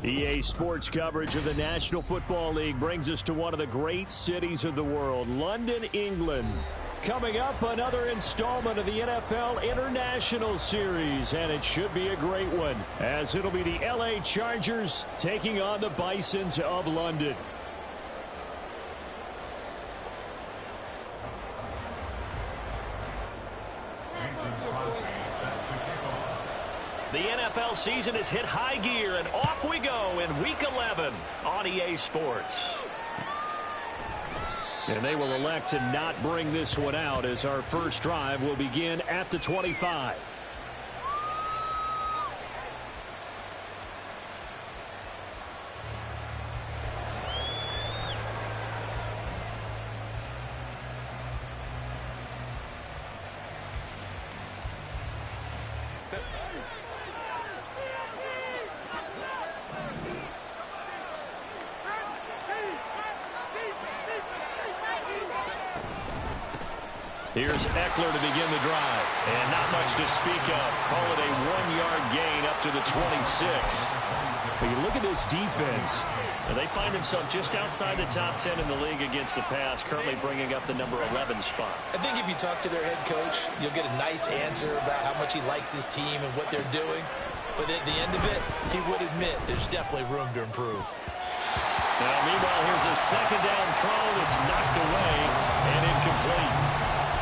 EA Sports coverage of the National Football League brings us to one of the great cities of the world, London, England. Coming up, another installment of the NFL International Series, and it should be a great one, as it'll be the LA Chargers taking on the Bisons of London. The NFL season has hit high gear, and off we go in Week 11 on EA Sports. And they will elect to not bring this one out, as our first drive will begin at the 25. Here's Eckler to begin the drive. And not much to speak of. Call it a 1-yard gain up to the 26. But you look at this defense, and they find themselves just outside the top 10 in the league against the pass, currently bringing up the number 11 spot. I think if you talk to their head coach, you'll get a nice answer about how much he likes his team and what they're doing. But at the end of it, he would admit there's definitely room to improve. Now, meanwhile, here's a second down throw that's knocked away and incomplete.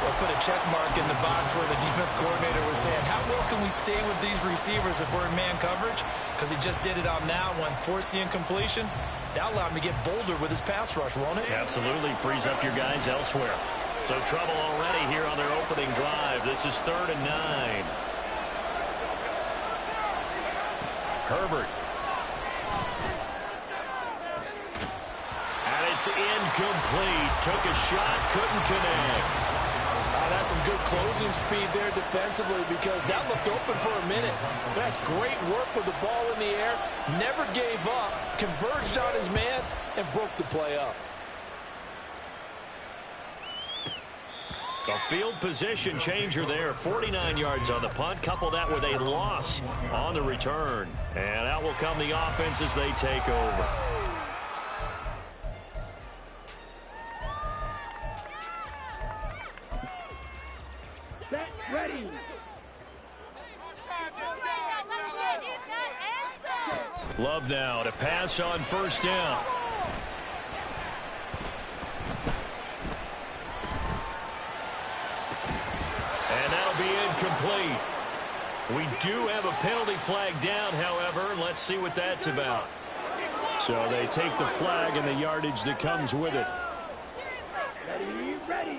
Or put a check mark in the box where the defense coordinator was saying, how well can we stay with these receivers if we're in man coverage? Because he just did it on that one, forced the incompletion. That'll allow him to get bolder with his pass rush, won't it? Absolutely. Frees up your guys elsewhere. So trouble already here on their opening drive. This is 3rd and 9. Herbert. And it's incomplete. Took a shot, couldn't connect. That's some good closing speed there defensively, because that looked open for a minute. That's great work with the ball in the air. Never gave up, converged on his man, and broke the play up. A field position changer there. 49 yards on the punt. Couple that with a loss on the return. And out will come the offense as they take over. Ready. Love now to pass on first down. And that'll be incomplete. We do have a penalty flag down, however. Let's see what that's about. So they take the flag and the yardage that comes with it. Ready.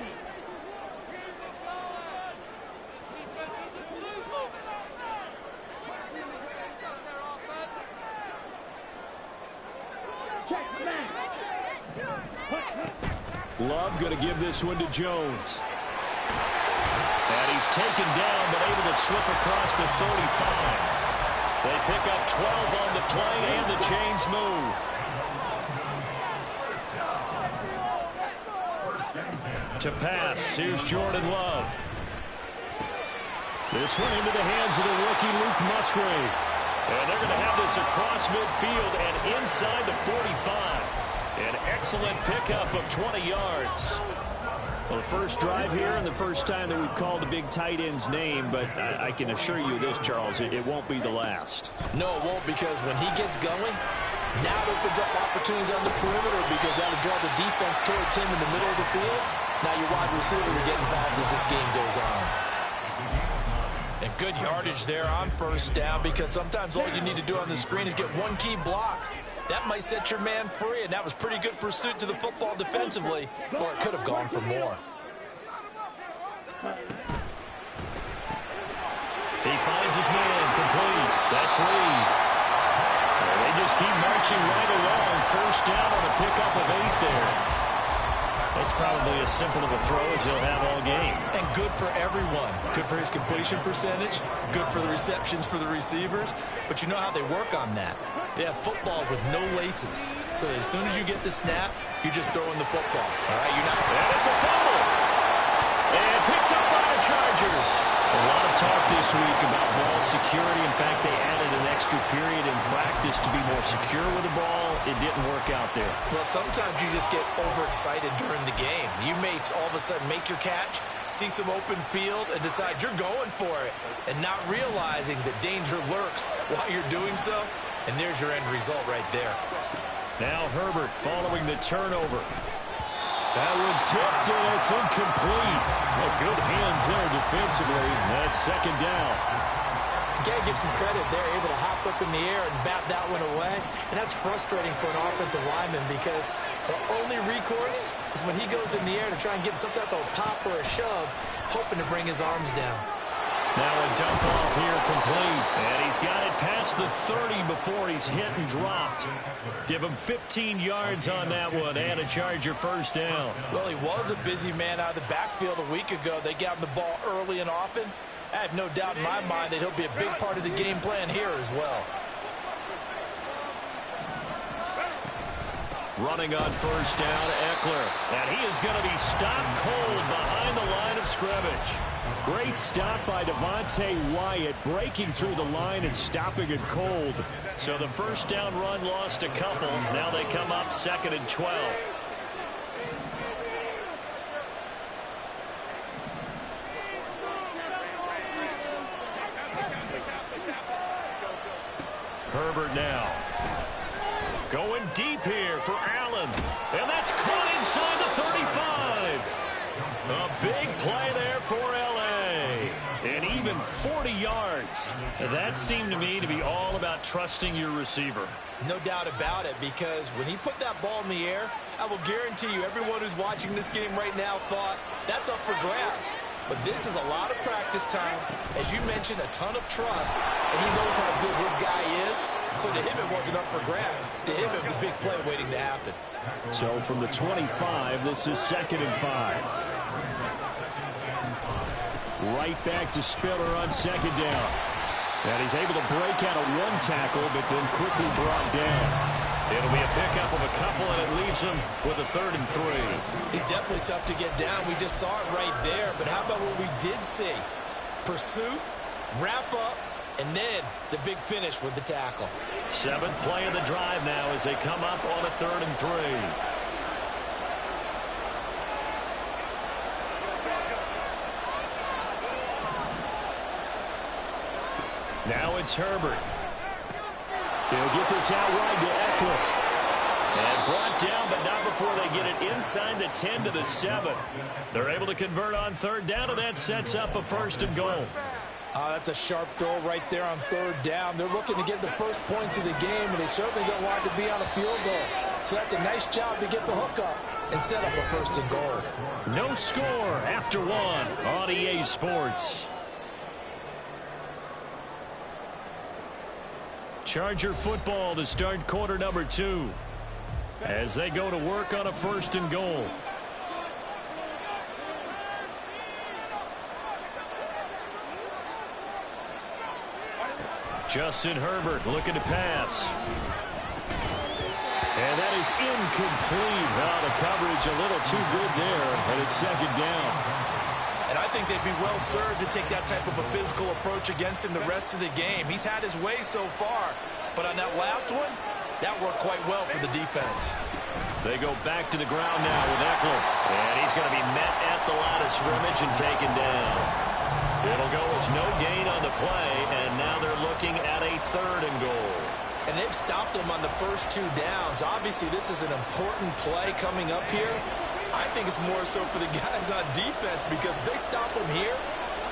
Love going to give this one to Jones. And he's taken down, but able to slip across the 35. They pick up 12 on the play, and the chains move. To pass, here's Jordan Love. This one into the hands of the rookie Luke Musgrave. And they're going to have this across midfield and inside the 45. An excellent pickup of 20 yards. Well, the first drive here and the first time that we've called a big tight end's name, but I can assure you this, Charles, it won't be the last. No, it won't, because when he gets going, now it opens up opportunities on the perimeter, because that'll draw the defense towards him in the middle of the field. Now your wide receivers are getting involved as this game goes on. And good yardage there on first down, because sometimes all you need to do on the screen is get one key block. That might set your man free, and that was pretty good pursuit to the football defensively, or it could have gone for more. He finds his man complete. That's Reed. And they just keep marching right along. First down on the pickup of 8 there. It's probably as simple of a throw as he'll have all game. And good for everyone. Good for his completion percentage. Good for the receptions for the receivers. But you know how they work on that. They have footballs with no laces. So that as soon as you get the snap, you're just throwing the football. All right, you're not. And it's a fumble. And picked up by the Chargers. A lot of talk this week about ball security. In fact, they added an extra period in practice to be more secure with the ball. It didn't work out there. Well, sometimes you just get overexcited during the game. You may all of a sudden make your catch, see some open field, and decide you're going for it, and not realizing that danger lurks while you're doing so. And there's your end result right there. Now Herbert following the turnover. That one tipped, and it's incomplete. Well, good hands there defensively. That's second down. You got to give some credit. They're able to hop up in the air and bat that one away. And that's frustrating for an offensive lineman because the only recourse is when he goes in the air to try and give some type of a pop or a shove, hoping to bring his arms down. Now a dump off here complete. And he's got it past the 30 before he's hit and dropped. Give him 15 yards on that one and a Charger first down. Well, he was a busy man out of the backfield a week ago. They got him the ball early and often. I have no doubt in my mind that he'll be a big part of the game plan here as well. Running on first down, Eckler. And he is going to be stopped cold behind the line of scrimmage. Great stop by Devontae Wyatt, breaking through the line and stopping it cold. So the first down run lost a couple. Now they come up 2nd and 12. Herbert now. Going deep here for Allen. And that's caught inside the 35. A big play there for L.A. And even 40 yards. That seemed to me to be all about trusting your receiver. No doubt about it, because when he put that ball in the air, I will guarantee you everyone who's watching this game right now thought that's up for grabs. But this is a lot of practice time. As you mentioned, a ton of trust, and he knows how good his guy is. So to him, it wasn't up for grabs. To him, it was a big play waiting to happen. So from the 25, this is 2nd and 5. Right back to Spiller on 2nd down. And he's able to break out of one tackle, but then quickly brought down. It'll be a pickup of a couple, and it leaves him with a 3rd and 3. He's definitely tough to get down. We just saw it right there. But how about what we did see? Pursuit, wrap up, and then the big finish with the tackle. 7th play of the drive now as they come up on a 3rd and 3. Now it's Herbert. He'll get this out wide to Eckler. And brought down, but not before they get it inside the 10 to the 7. They're able to convert on 3rd down, and that sets up a 1st and goal. That's a sharp throw right there on 3rd down. They're looking to get the first points of the game, and they certainly don't want to be on a field goal. So that's a nice job to get the hook up and set up a 1st and goal. No score after 1 on EA Sports. Charger football to start quarter number 2 as they go to work on a 1st and goal. Justin Herbert looking to pass. And that is incomplete. The coverage a little too good there, and it's 2nd down. And I think they'd be well served to take that type of a physical approach against him the rest of the game. He's had his way so far, but on that last one, that worked quite well for the defense. They go back to the ground now with Eckler. And he's going to be met at the line of scrimmage and taken down. It'll go as no gain on the play, and now they're looking at a 3rd and goal. And they've stopped him on the first 2 downs. Obviously, this is an important play coming up here. I think it's more so for the guys on defense because if they stop him here,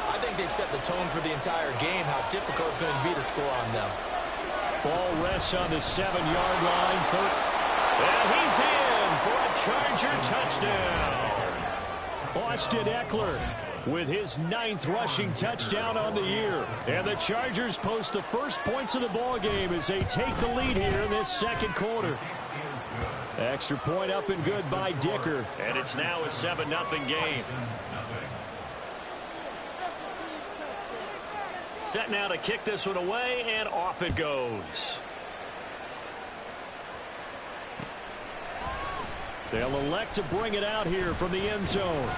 I think they've set the tone for the entire game, how difficult it's going to be to score on them. Ball rests on the 7-yard line. And he's in for a Charger touchdown. Austin Eckler with his 9th rushing touchdown on the year. And the Chargers post the first points of the ball game as they take the lead here in this 2nd quarter. Extra point up and good by Dicker. And it's now a 7-0 game. Set now to kick this one away, and off it goes. They'll elect to bring it out here from the end zone.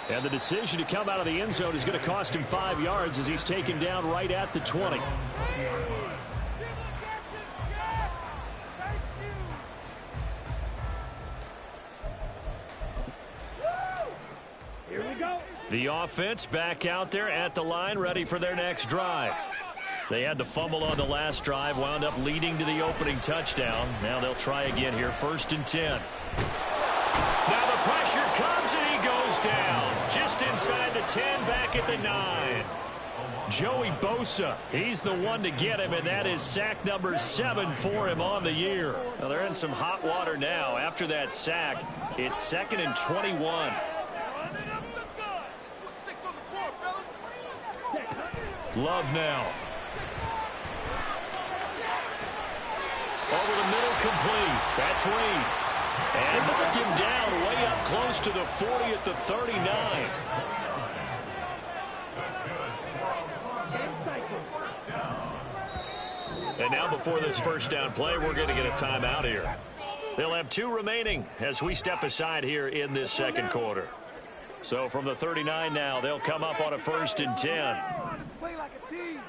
And the decision to come out of the end zone is going to cost him 5 yards as he's taken down right at the 20. Here we go. The offense back out there at the line, ready for their next drive. They had the fumble on the last drive, wound up leading to the opening touchdown. Now they'll try again here, 1st and 10. Now the pressure comes and he goes down. Just inside the 10, back at the 9. Joey Bosa, he's the one to get him, and that is sack number 7 for him on the year. Now they're in some hot water now. After that sack, it's 2nd and 21. Love now. Over the middle, complete. That's Reed. And knock him down way up close to the 40 at the 39. And now before this first down play, we're going to get a timeout here. They'll have 2 remaining as we step aside here in this second quarter. So from the 39 now, they'll come up on a 1st and 10. Play like a team.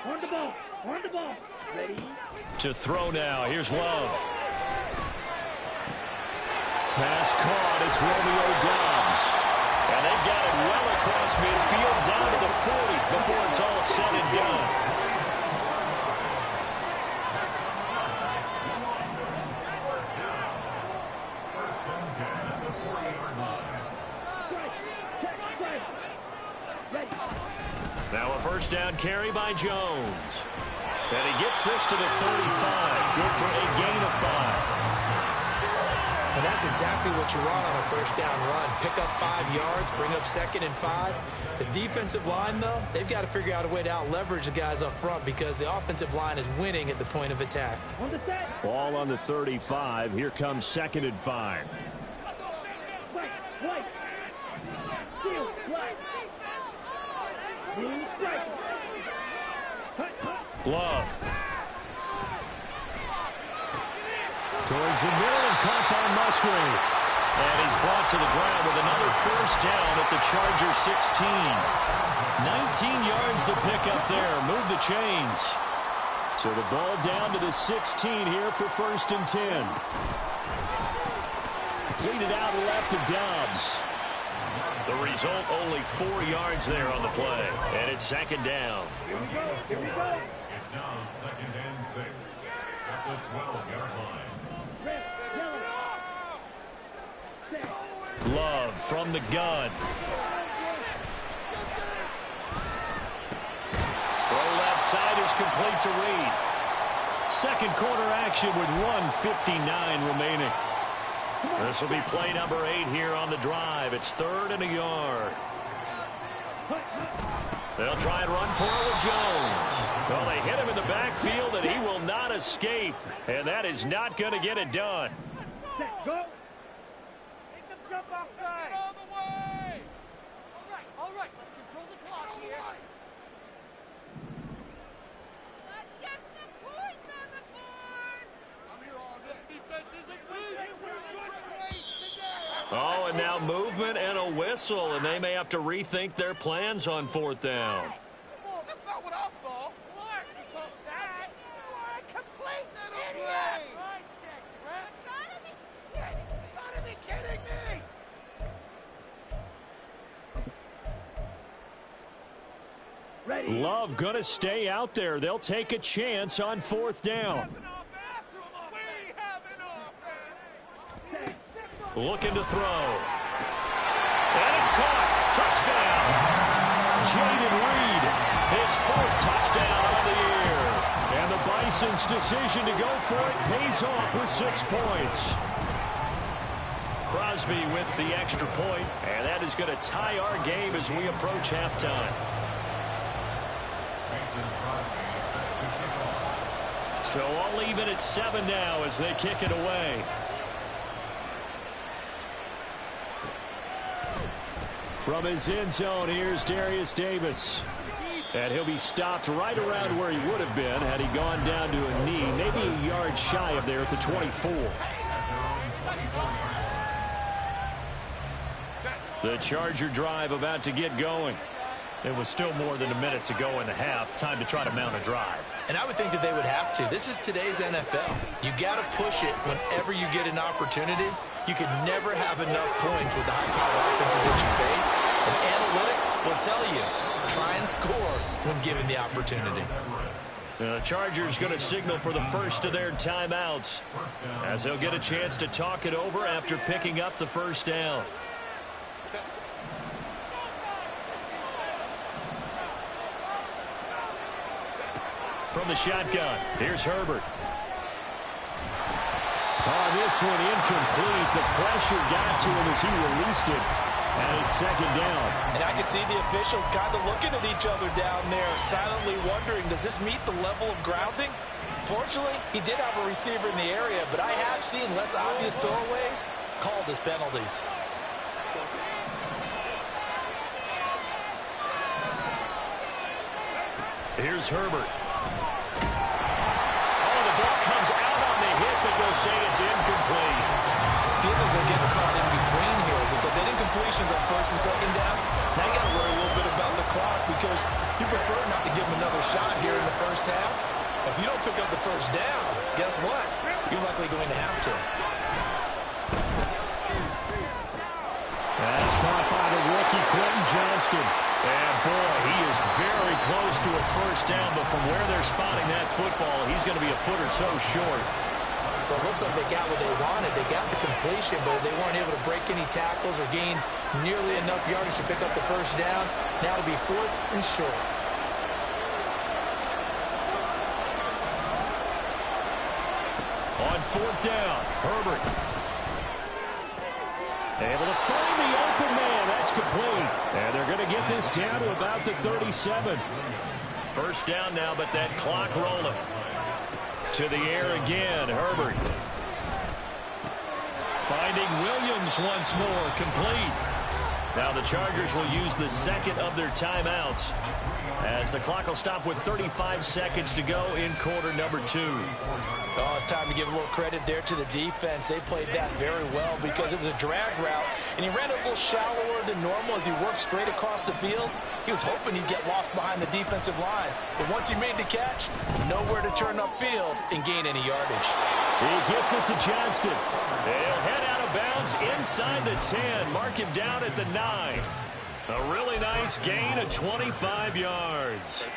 On the ball. On the ball. Ready? To throw now. Here's Love. Pass caught. It's Romeo Doubs. And they've got it well across midfield down to the 40 before it's all said and done. Now a first down carry by Jones. And he gets this to the 35. Good for a gain of 5. And that's exactly what you want on a first down run. Pick up 5 yards, bring up 2nd and 5. The defensive line, though, they've got to figure out a way to out-leverage the guys up front because the offensive line is winning at the point of attack. Ball on the 35. Here comes 2nd and 5. Love. Towards the middle and caught by Musgrave. And he's brought to the ground with another first down at the Charger 16. 19 yards the pickup there. Move the chains. So the ball down to the 16 here for 1st and 10. Completed out left to Doubs. The result, only 4 yards there on the play. And it's 2nd down. Here we go. Here we go. It's now 2nd and 6 at the 12-yard line. Love from the gun. Throw left side is complete to Reed. Second quarter action with 1:59 remaining. This will be play number 8 here on the drive. It's 3rd and a yard. They'll try and run for it with Jones. Well, they hit him in the backfield, and he will not escape. And that is not going to get it done. Set, go. Make them jump outside. All the way. All right. Let's control the clock here. Let's get some points on the board. I'm here all day. Defense is asleep. Oh, and now movement and a whistle, and they may have to rethink their plans on 4th down. Come on, that's not what I saw. Clark, you took that. You are a complete idiot. Nice check, Brett. You gotta be kidding me. Ready. Love gonna stay out there. They'll take a chance on 4th down. We have an offense. Looking to throw. And it's caught. Touchdown. Jaden Reed, his 4th touchdown of the year. And the Bison's decision to go for it pays off with 6 points. Crosby with the extra point, and that is going to tie our game as we approach halftime. So all even at 7 now as they kick it away. From his end zone, here's Darius Davis. And he'll be stopped right around where he would have been had he gone down to a knee, maybe a yard shy of there at the 24. The Charger drive about to get going. It was still more than a minute to go in the half. Time to try to mount a drive. And I would think that they would have to. This is today's NFL. You got to push it whenever you get an opportunity. You can never have enough points with the high-power offenses that you face. And analytics will tell you, try and score when given the opportunity. The Chargers going to signal for the first of their timeouts as they'll get a chance to talk it over after picking up the first down. From the shotgun, here's Herbert. Oh, this one incomplete. The pressure got to him as he released it. And it's second down. And I can see the officials kind of looking at each other down there, silently wondering, does this meet the level of grounding? Fortunately, he did have a receiver in the area, but I have seen less obvious throwaways called as penalties. Here's Herbert. Oh, the ball comes out on the hit, but they'll say it's incomplete. Feels like they're getting caught in between here because they did incompletions on first and second down. Now you got to worry a little bit about the clock because you prefer not to give them another shot here in the first half. If you don't pick up the first down, guess what? You're likely going to have to. That's caught by the rookie, Quentin Johnston. And, boy, he is very close to a first down, but from where they're spotting that football, he's going to be a foot or so short. Well, it looks like they got what they wanted. They got the completion, but they weren't able to break any tackles or gain nearly enough yardage to pick up the first down. Now it'll be fourth and short. On fourth down, Herbert. Able to find the open man. That's complete. And they're going to get this down to about the 37. First down now, but that clock rolling. To the air again, Herbert. Finding Williams once more, complete. Now the Chargers will use the second of their timeouts as the clock will stop with 35 seconds to go in quarter number 2. Oh, it's time to give a little credit there to the defense. They played that very well because it was a drag route, and he ran a little shallower than normal as he worked straight across the field. He was hoping he'd get lost behind the defensive line, but once he made the catch, nowhere to turn upfield and gain any yardage. He gets it to Johnston. They'll head out of bounds inside the 10. Mark him down at the 9. A really nice gain of 25 yards.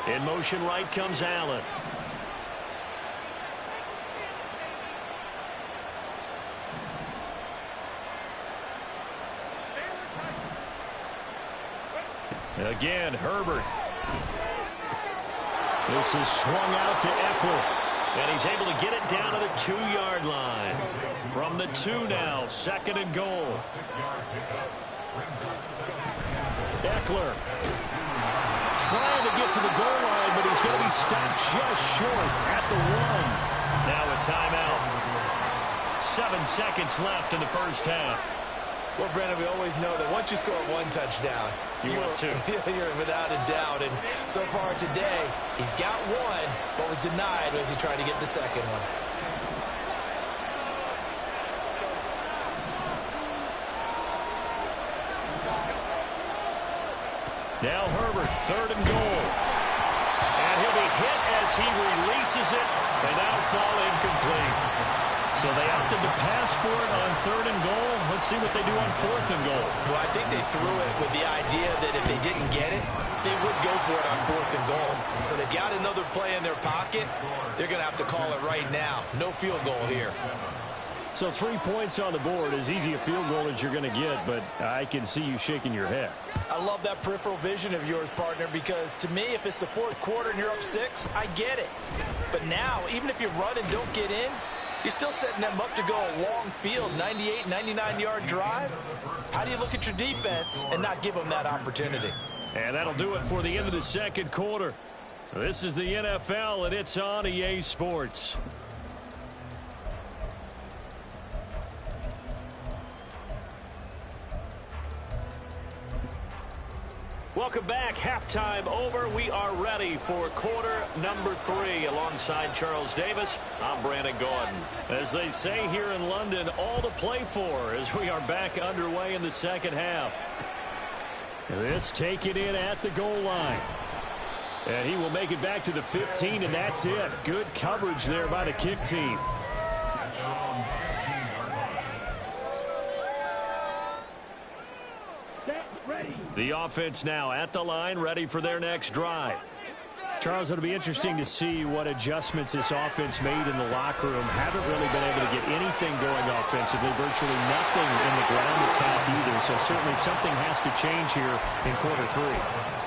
In motion right comes Allen. Again, Herbert. This is swung out to Eckler. And he's able to get it down to the 2-yard line. From the 2 now, second and goal. Eckler trying to get to the goal line, but he's going to be stopped just short at the 1. Now a timeout. 7 seconds left in the first half. Well, Brandon, we always know that once you score one touchdown, you want two. You're without a doubt. And so far today, he's got one, but was denied as he tried to get the second one. Now Herbert, third and goal. And he'll be hit as he releases it, and that'll fall incomplete. So they opted to pass for it on third and goal. Let's see what they do on fourth and goal. Well, I think they threw it with the idea that if they didn't get it, they would go for it on fourth and goal. So they've got another play in their pocket. They're going to have to call it right now. No field goal here. So 3 points on the board, as easy a field goal as you're going to get, but I can see you shaking your head. I love that peripheral vision of yours, partner, because to me, if it's the fourth quarter and you're up 6, I get it. But now, even if you run and don't get in, you're still setting them up to go a long field, 98, 99-yard drive. How do you look at your defense and not give them that opportunity? And that'll do it for the end of the second quarter. This is the NFL, and it's on EA Sports. Welcome back. Halftime over. We are ready for quarter number 3. Alongside Charles Davis, I'm Brandon Gordon. As they say here in London, all to play for as we are back underway in the second half. This taken in at the goal line. And he will make it back to the 15, and that's it. Good coverage there by the kick team. The offense now at the line, ready for their next drive. Charles, it'll be interesting to see what adjustments this offense made in the locker room. Haven't really been able to get anything going offensively, virtually nothing in the ground attack either. So certainly something has to change here in quarter 3.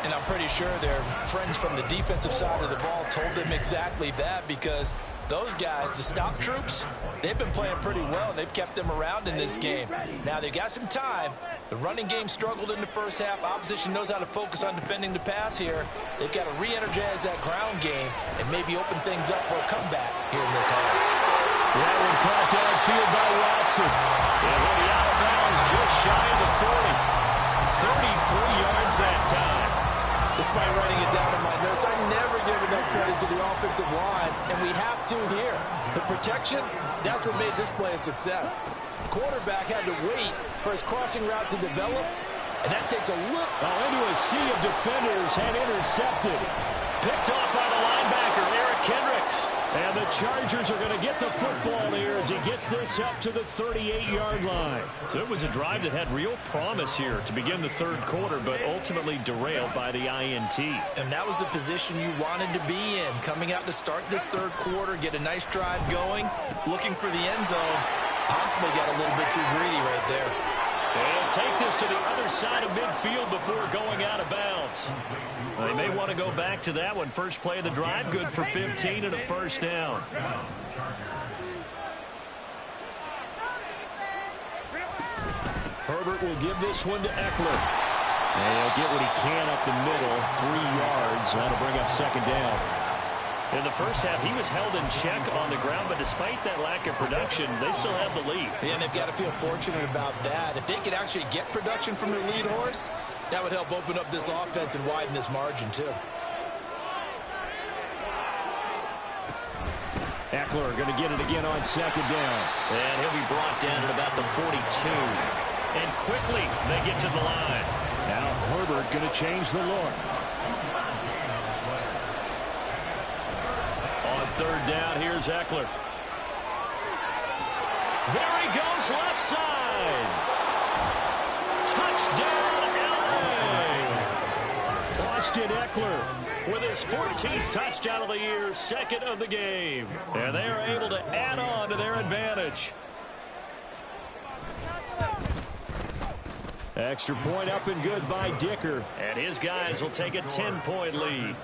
And I'm pretty sure their friends from the defensive side of the ball told them exactly that, because those guys, the stop troops, they've been playing pretty well, and they've kept them around in this game. Now, they've got some time. The running game struggled in the first half. Opposition knows how to focus on defending the pass here. They've got to re-energize that ground game and maybe open things up for a comeback here in this half. That one caught downfield by Watson. And he'll be out of bounds just shy of the 40. 33 yards that time. Despite writing it down in my notes, I never give enough credit to the offensive line, and we have to here. The protection, that's what made this play a success. The quarterback had to wait for his crossing route to develop, and that takes a look. Into a sea of defenders and intercepted. Picked off by the linebacker, Eric Kendricks. And the Chargers are going to get the football here as he gets this up to the 38-yard line. So it was a drive that had real promise here to begin the third quarter, but ultimately derailed by the INT. And that was the position you wanted to be in. Coming out to start this third quarter, get a nice drive going, looking for the end zone. Possibly got a little bit too greedy right there. And take this to the other side of midfield before going out of bounds. They may want to go back to that one. First play of the drive, good for 15 and a first down. Herbert will give this one to Eckler. And he'll get what he can up the middle, 3 yards. That'll bring up second down. In the first half, he was held in check on the ground, but despite that lack of production, they still have the lead. Yeah, and they've got to feel fortunate about that. If they could actually get production from their lead horse, that would help open up this offense and widen this margin, too. Eckler going to get it again on second down. And he'll be brought down at about the 42. And quickly, they get to the line. Now Herbert going to change the look. Third down, here's Eckler. There he goes, left side. Touchdown, LA. Austin Eckler with his 14th touchdown of the year, second of the game. And they are able to add on to their advantage. Extra point up and good by Dicker. And his guys will take a 10-point lead.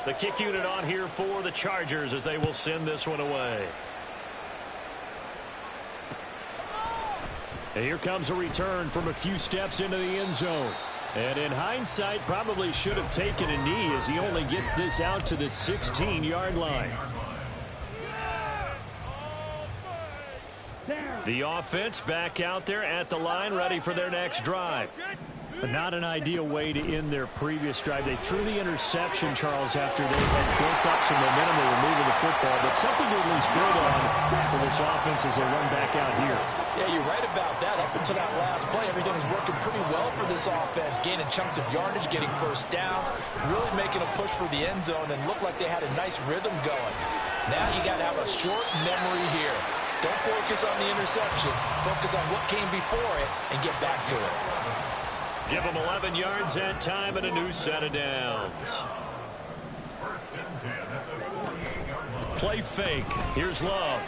The kick unit on here for the Chargers as they will send this one away. And here comes a return from a few steps into the end zone. And in hindsight, probably should have taken a knee as he only gets this out to the 16-yard line. The offense back out there at the line, ready for their next drive. But not an ideal way to end their previous drive. They threw the interception, Charles, after they had built up some momentum. They were moving the football, but something to at least build on for this offense as they run back out here. Yeah, you're right about that. Up until that last play, everything was working pretty well for this offense, gaining chunks of yardage, getting first downs, really making a push for the end zone, and looked like they had a nice rhythm going. Now you got to have a short memory here. Don't focus on the interception. Focus on what came before it and get back to it. Give them 11 yards that time and a new set of downs. Play fake. Here's Love.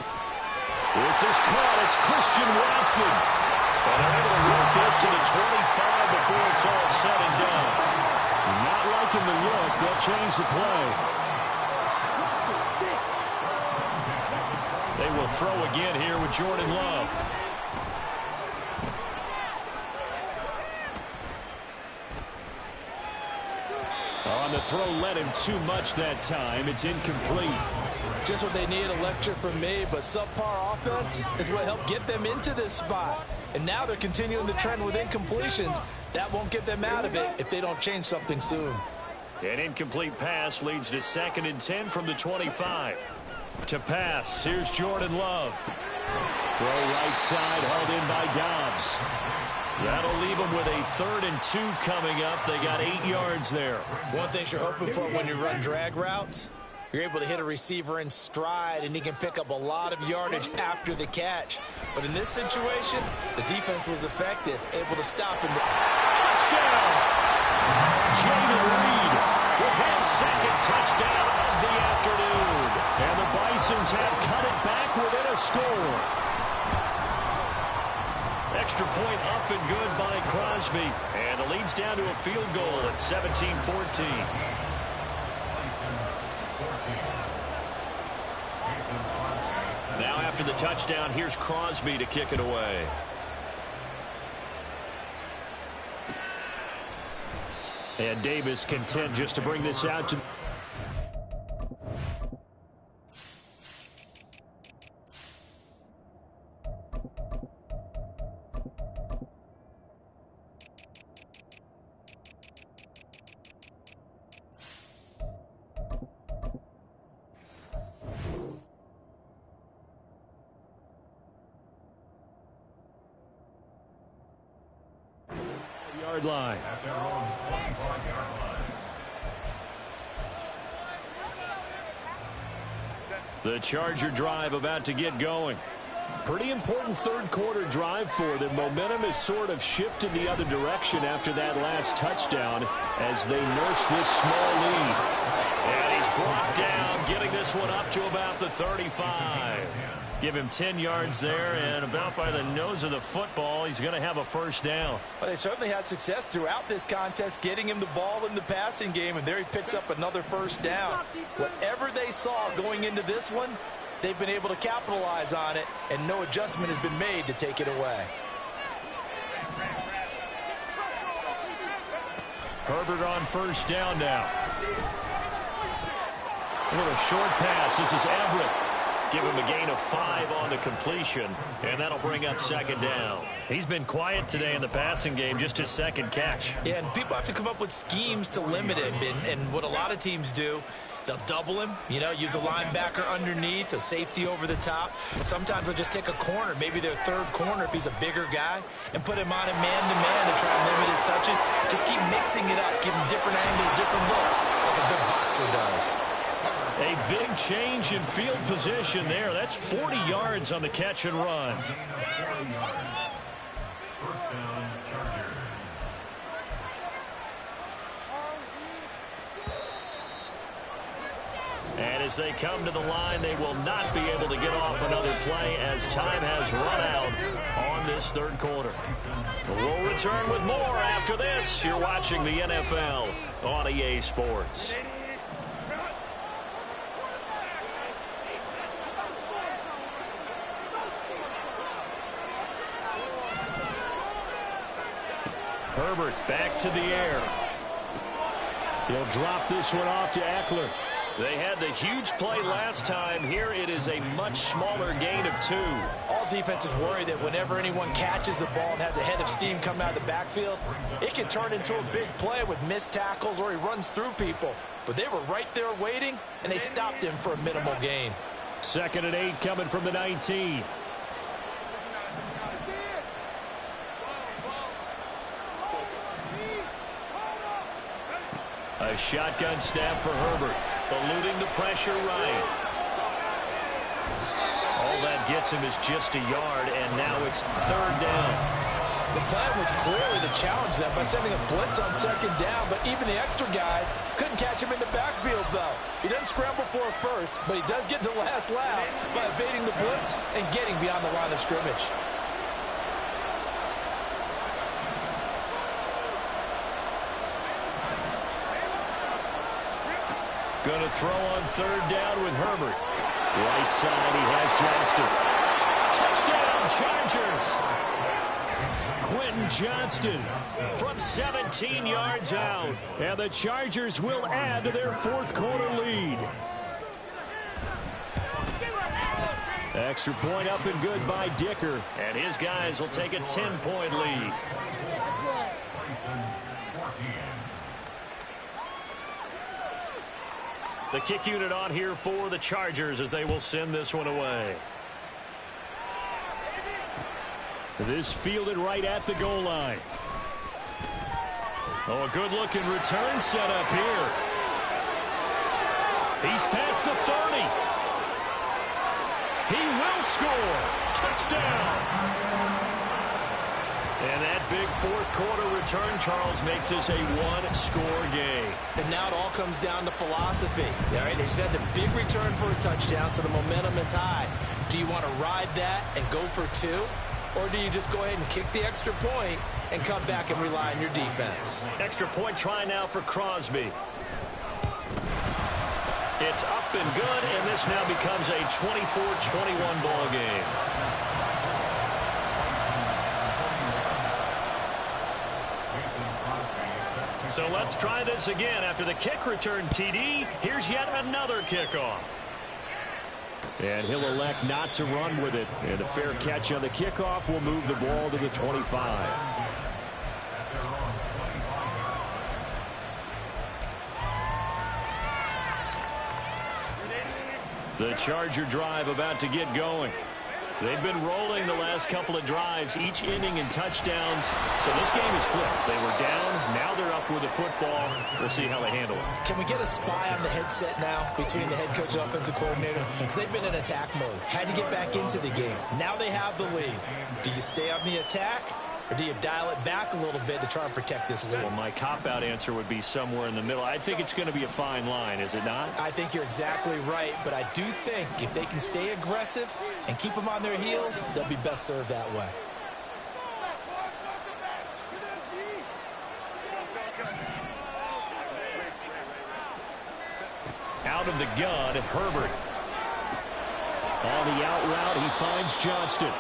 This is caught. It's Christian Watson. And they're able to work this to the 25 before it's all said and done. Not liking the look. They'll change the play. They will throw again here with Jordan Love. On the throw, led him too much that time. It's incomplete. Just what they need, a lecture from me, but subpar offense is what helped get them into this spot. And now they're continuing the trend with incompletions. That won't get them out of it if they don't change something soon. An incomplete pass leads to 2nd and 10 from the 25. To pass, here's Jordan Love. Throw right side, hauled in by Dobbs. That'll leave them with a 3rd and 2 coming up. They got 8 yards there. One thing you're hoping for when you run drag routes, you're able to hit a receiver in stride, and he can pick up a lot of yardage after the catch. But in this situation, the defense was effective, able to stop him. Touchdown! Jaden Reed with his 2nd touchdown of the afternoon. And the Bisons have cut it back within a score. Extra point up and good by Crosby. And the lead's down to a field goal at 17-14. Now after the touchdown, here's Crosby to kick it away. And Davis content just to bring this out to... yard line. At their own 25-yard line. The Charger drive about to get going. Pretty important 3rd quarter drive for them. Momentum has sort of shifted the other direction after that last touchdown as they nurse this small lead. And he's brought down, getting this one up to about the 35. Give him 10 yards there, and about by the nose of the football, he's going to have a 1st down. Well, they certainly had success throughout this contest, getting him the ball in the passing game, and there he picks up another 1st down. Whatever they saw going into this one, they've been able to capitalize on it, and no adjustment has been made to take it away. Herbert on 1st down now. A little short pass. This is Everett. Give him a gain of 5 on the completion, and that'll bring up 2nd down. He's been quiet today in the passing game, just his 2nd catch. Yeah, and people have to come up with schemes to limit him, and what a lot of teams do, they'll double him, you know, use a linebacker underneath, a safety over the top. Sometimes they'll just take a corner, maybe their 3rd corner if he's a bigger guy, and put him on a man-to-man to try and limit his touches. Just keep mixing it up, give him different angles, different looks, like a good boxer does. A big change in field position there. That's 40 yards on the catch and run. 40 yards. 1st down, Chargers. And as they come to the line, they will not be able to get off another play as time has run out on this 3rd quarter. We'll return with more after this. You're watching the NFL on EA Sports. Herbert back to the air. He'll drop this one off to Eckler. They had the huge play last time. Here it is a much smaller gain of 2. All defenses worry that whenever anyone catches the ball and has a head of steam come out of the backfield, it can turn into a big play with missed tackles or he runs through people. But they were right there waiting, and they stopped him for a minimal gain. 2nd and 8 coming from the 19. A shotgun snap for Herbert, eluding the pressure right. All that gets him is just a yard, and now it's 3rd down. The plan was clearly to challenge them by sending a blitz on 2nd down, but even the extra guys couldn't catch him in the backfield, though. He doesn't scramble for a 1st, but he does get the last lap by evading the blitz and getting beyond the line of scrimmage. Going to throw on 3rd down with Herbert. Right side, he has Johnston. Touchdown, Chargers. Quentin Johnston from 17 yards out. And the Chargers will add to their 4th quarter lead. Extra point up and good by Dicker. And his guys will take a 10-point lead. The kick unit on here for the Chargers as they will send this one away. This fielded right at the goal line. Oh, a good-looking return set up here. He's past the 30. He will score. Touchdown. And that big fourth-quarter return, Charles, makes this a one-score game. And now it all comes down to philosophy. All right, they just had the big return for a touchdown, so the momentum is high. Do you want to ride that and go for two? Or do you just go ahead and kick the extra point and come back and rely on your defense? Extra point try now for Crosby. It's up and good, and this now becomes a 24-21 ball game. So let's try this again. After the kick return TD, here's yet another kickoff. And he'll elect not to run with it. And a fair catch on the kickoff will move the ball to the 25. The Charger drive about to get going. They've been rolling the last couple of drives, each inning in touchdowns. So this game is flipped. They were down. Now they're up with the football. We'll see how they handle it. Can we get a spy on the headset now between the head coach and offensive coordinator? Because they've been in attack mode. Had to get back into the game. Now they have the lead. Do you stay on the attack? Or do you dial it back a little bit to try and protect this lead? Well, my cop-out answer would be somewhere in the middle. I think it's going to be a fine line, is it not? I think you're exactly right, but I do think if they can stay aggressive and keep them on their heels, they'll be best served that way. Out of the gun, Herbert. On the out route, he finds Johnston.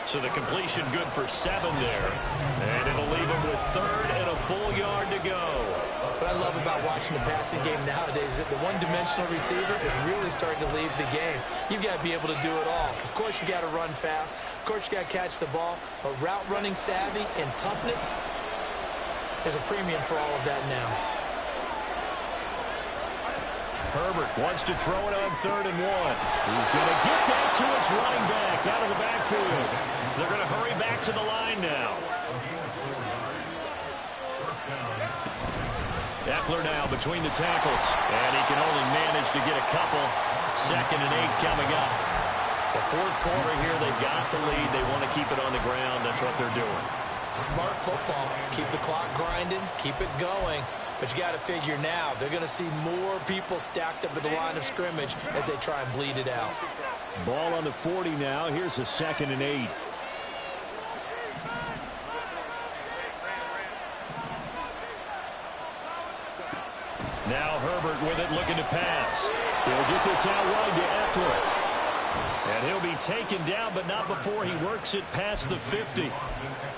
So the completion good for 7 there. And it'll leave him with third and a full yard to go. What I love about watching the passing game nowadays is that the one-dimensional receiver is really starting to leave the game. You've got to be able to do it all. Of course, you got to run fast. Of course, you got to catch the ball. But route running savvy and toughness, there's a premium for all of that now. Herbert wants to throw it on 3rd and 1. He's going to get that to his running back out of the backfield. They're going to hurry back to the line now. Eckler now between the tackles. And he can only manage to get a couple. 2nd and 8 coming up. The fourth quarter here, they've got the lead. They want to keep it on the ground. That's what they're doing. Smart football. Keep the clock grinding. Keep it going. But you got to figure now, they're going to see more people stacked up at the line of scrimmage as they try and bleed it out. Ball on the 40 now. Here's a 2nd and 8. Now Herbert with it, looking to pass. He'll get this out wide to Eckler. And he'll be taken down, but not before he works it past the 50.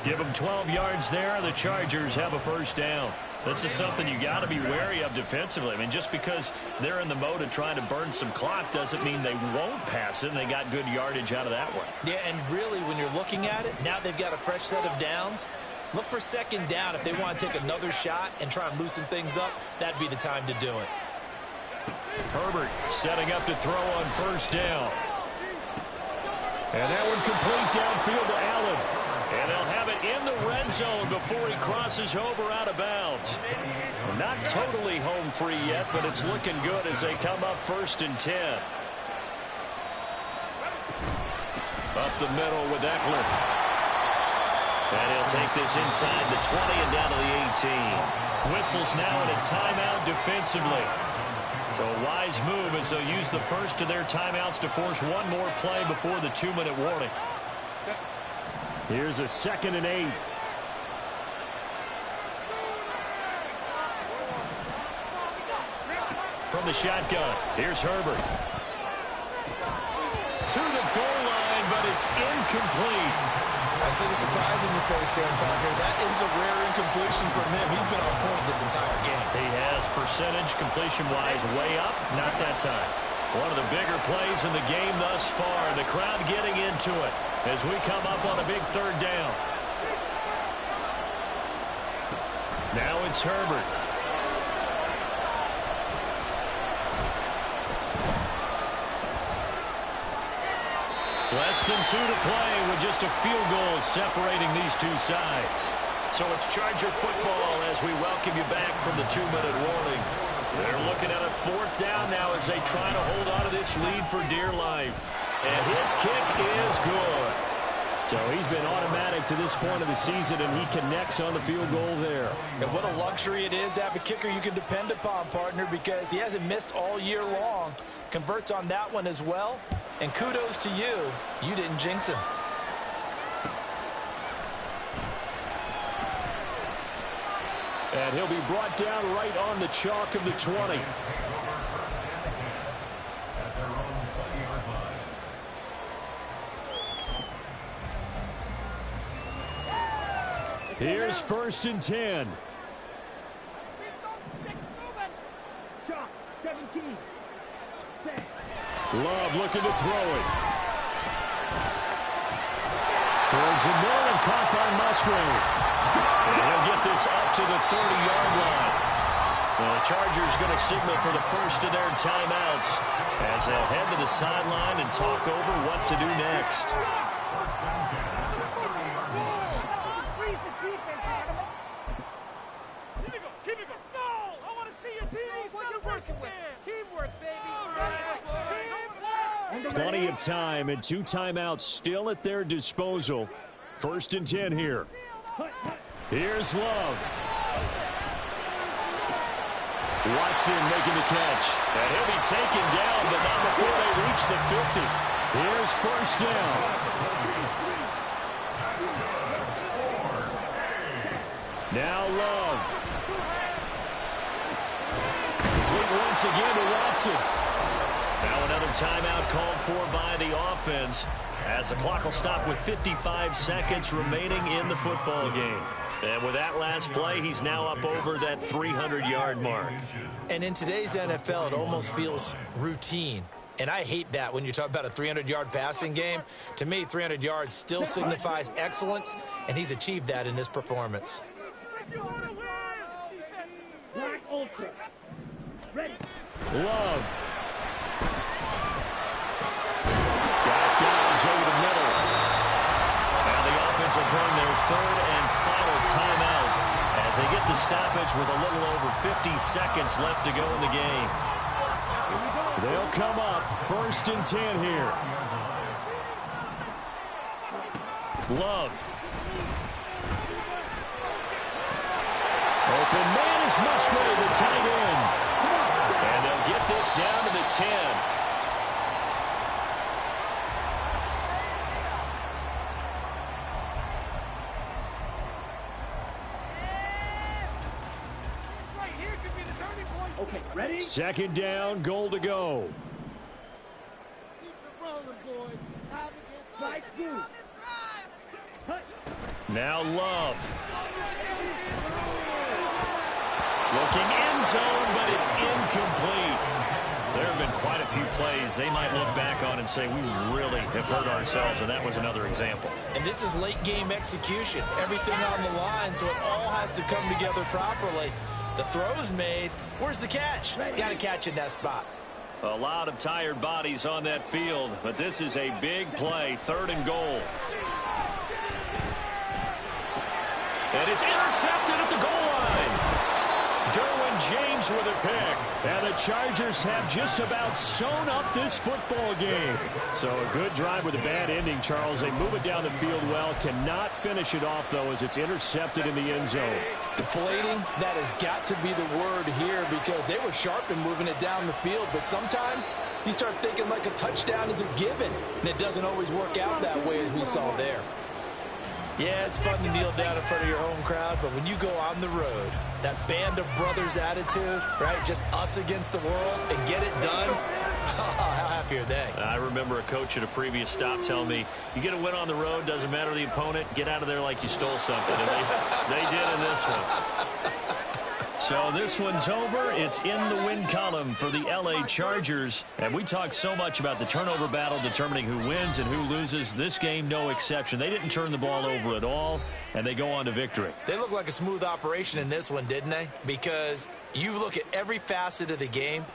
Give him 12 yards there. The Chargers have a first down. This is something you got to be wary of defensively. I mean, just because they're in the mode of trying to burn some clock doesn't mean they won't pass it, and they got good yardage out of that one. Yeah, and really, when you're looking at it, now they've got a fresh set of downs. Look for 2nd down. If they want to take another shot and try and loosen things up, that'd be the time to do it. Herbert setting up to throw on 1st down. And that one complete downfield to Allen. And they'll have it in the red zone before he crosses over out of bounds. Not totally home free yet, but it's looking good as they come up 1st and 10. Up the middle with Eckler. And he'll take this inside the 20 and down to the 18. Whistles now in a timeout defensively. So a wise move as they'll use the first of their timeouts to force one more play before the 2-minute warning. Here's a 2nd and 8. From the shotgun, here's Herbert. To the goal line, but it's incomplete. I see the surprise in your face there, partner. That is a rare incompletion from him. He's been on point this entire game. He has percentage completion-wise way up. Not that time. One of the bigger plays in the game thus far. The crowd getting into it as we come up on a big third down. Now it's Herbert. Less than 2 to play with just a field goal separating these two sides. So it's Charger football as we welcome you back from the 2-minute warning. They're looking at a 4th down now as they try to hold on to this lead for dear life. And his kick is good. So he's been automatic to this point of the season, and he connects on the field goal there. And what a luxury it is to have a kicker you can depend upon, partner, because he hasn't missed all year long. Converts on that one as well. And kudos to you. You didn't jinx him. And he'll be brought down right on the chalk of the 20. Here's 1st and 10. Love looking to throw it. Towards the middle and caught by Musgrave. And he'll get this up to the 30-yard line. Well, the Chargers going to signal for the first of their timeouts as they'll head to the sideline and talk over what to do next. Plenty of time and 2 timeouts still at their disposal. 1st and 10 here. Here's Love. Watson making the catch. And he'll be taken down, but not before they reach the 50. Here's 1st down. Now Love. Complete once again to Watson. Now another timeout called for by the offense as the clock will stop with 55 seconds remaining in the football game. And with that last play, he's now up over that 300-yard mark. And in today's NFL, it almost feels routine. And I hate that when you talk about a 300-yard passing game. To me, 300 yards still signifies excellence, and he's achieved that in this performance. Love. Over the middle. And the offense will burn their 3rd and final timeout as they get the stoppage with a little over 50 seconds left to go in the game. They'll come up 1st and 10 here. Love. Open man is Musgrave, the tight end. And they'll get this down to the 10. Ready? 2nd down, goal to go. Keep it rolling, boys. Time to get through. Now Love. Looking end zone, but it's incomplete. There have been quite a few plays they might look back on and say, we really have hurt ourselves, and that was another example. And this is late game execution. Everything on the line, so it all has to come together properly. The throw's made. Where's the catch? Got to catch in that spot. A lot of tired bodies on that field, but this is a big play, 3rd and goal. And it's intercepted at the goal line. Derwin James with a pick. And the Chargers have just about sewn up this football game. So a good drive with a bad ending, Charles. They move it down the field well. Cannot finish it off, though, as it's intercepted in the end zone. Deflating, that has got to be the word here because they were sharp in moving it down the field. But sometimes you start thinking like a touchdown is a given, and it doesn't always work out that way as we saw there. Yeah, it's fun to kneel down in front of your home crowd, but when you go on the road, that band of brothers attitude, right, just us against the world, and get it done, how happy are they? I remember a coach at a previous stop telling me, you get a win on the road, doesn't matter the opponent, get out of there like you stole something. And they did in this one. So this one's over. It's in the win column for the L.A. Chargers. And we talked so much about the turnover battle determining who wins and who loses. This game, no exception. They didn't turn the ball over at all, and they go on to victory. They look like a smooth operation in this one, didn't they? Because you look at every facet of the game,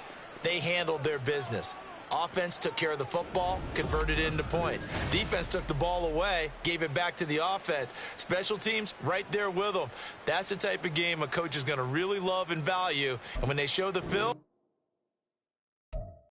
they handled their business. Offense took care of the football, converted it into points. Defense took the ball away, gave it back to the offense. Special teams, right there with them. That's the type of game a coach is going to really love and value. And when they show the film,